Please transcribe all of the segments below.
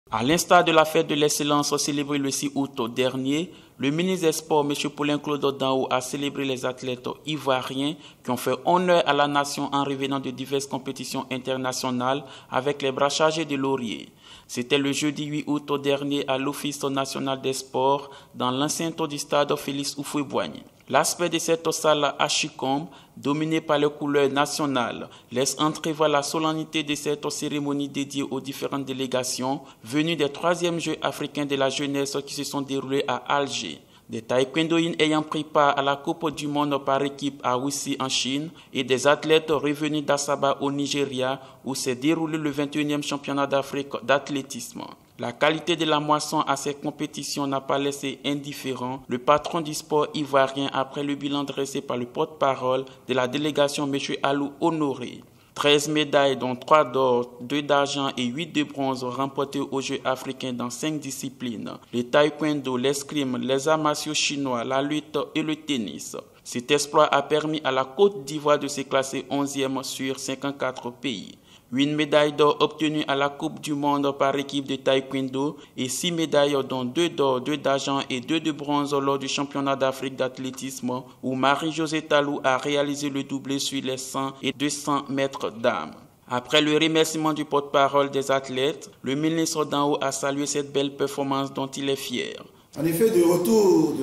À l'instar de la fête de l'excellence célébrée le 6 août dernier, le ministre des Sports, M. Paulin-Claude Danho, a célébré les athlètes ivoiriens qui ont fait honneur à la nation en revenant de diverses compétitions internationales avec les bras chargés de lauriers. C'était le jeudi 8 août dernier à l'Office national des sports dans l'enceinte du stade Félix Houphouët-Boigny. L'aspect de cette salle archicombe, dominée par les couleurs nationales, laisse entrevoir la solennité de cette cérémonie dédiée aux différentes délégations venues des 3e Jeux africains de la jeunesse qui se sont déroulés à Alger. Des taekwondoïnes ayant pris part à la Coupe du monde par équipe à Wuxi en Chine et des athlètes revenus d'Assaba au Nigeria où s'est déroulé le 21e championnat d'Afrique d'athlétisme. La qualité de la moisson à ces compétitions n'a pas laissé indifférent le patron du sport ivoirien après le bilan dressé par le porte-parole de la délégation M. Alou Honoré. 13 médailles dont 3 d'or, 2 d'argent et 8 de bronze remportées aux Jeux africains dans 5 disciplines, le taekwondo, l'escrime, les arts martiaux chinois, la lutte et le tennis. Cet exploit a permis à la Côte d'Ivoire de se classer 11e sur 54 pays. 8 médailles d'or obtenues à la Coupe du monde par équipe de taekwondo et 6 médailles dont 2 d'or, 2 d'argent et 2 de bronze lors du championnat d'Afrique d'athlétisme où Marie-Josée Talou a réalisé le doublé sur les 100 et 200 mètres dames. Après le remerciement du porte-parole des athlètes, le ministre Danho a salué cette belle performance dont il est fier. En effet, du retour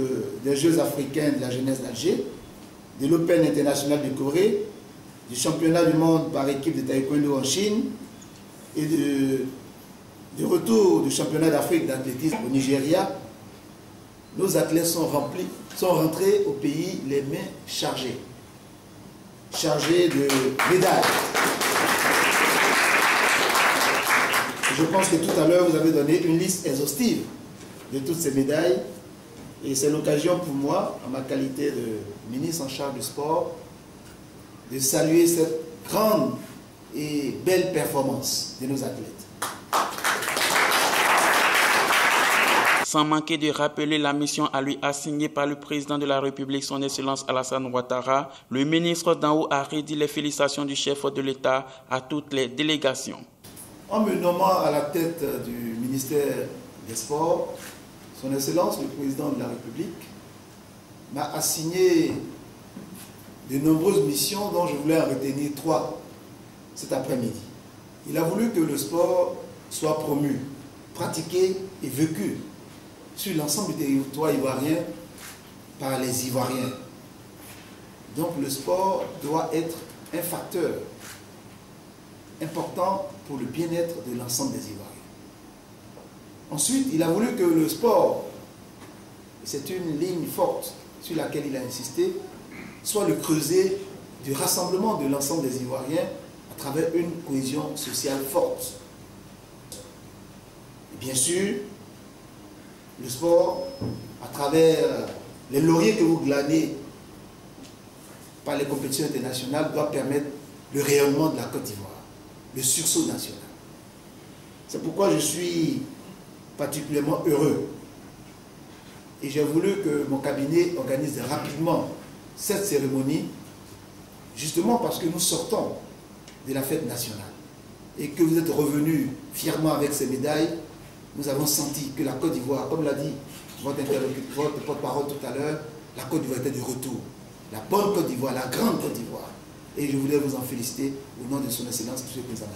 des Jeux africains de la jeunesse d'Alger, de l'Open international de Corée, du championnat du monde par équipe de taekwondo en Chine et du retour du championnat d'Afrique d'athlétisme au Nigeria, nos athlètes sont rentrés au pays les mains chargées de médailles. Je pense que tout à l'heure vous avez donné une liste exhaustive de toutes ces médailles et c'est l'occasion pour moi, en ma qualité de ministre en charge du sport, de saluer cette grande et belle performance de nos athlètes. Sans manquer de rappeler la mission à lui assignée par le président de la République, son Excellence Alassane Ouattara, le ministre Danho a redit les félicitations du chef de l'État à toutes les délégations. En me nommant à la tête du ministère des Sports, son Excellence le président de la République m'a assigné de nombreuses missions dont je voulais en retenir 3 cet après-midi. Il a voulu que le sport soit promu, pratiqué et vécu sur l'ensemble du territoire ivoirien par les Ivoiriens. Donc le sport doit être un facteur important pour le bien-être de l'ensemble des Ivoiriens. Ensuite, il a voulu que le sport, c'est une ligne forte sur laquelle il a insisté, soit le creuset du rassemblement de l'ensemble des Ivoiriens à travers une cohésion sociale forte. Et bien sûr, le sport, à travers les lauriers que vous glanez par les compétitions internationales, doit permettre le rayonnement de la Côte d'Ivoire, le sursaut national. C'est pourquoi je suis particulièrement heureux et j'ai voulu que mon cabinet organise rapidement cette cérémonie, justement parce que nous sortons de la fête nationale et que vous êtes revenus fièrement avec ces médailles. Nous avons senti que la Côte d'Ivoire, comme l'a dit votre porte-parole tout à l'heure, la Côte d'Ivoire était de retour. La bonne Côte d'Ivoire, la grande Côte d'Ivoire. Et je voulais vous en féliciter au nom de son Excellence, M. le Président.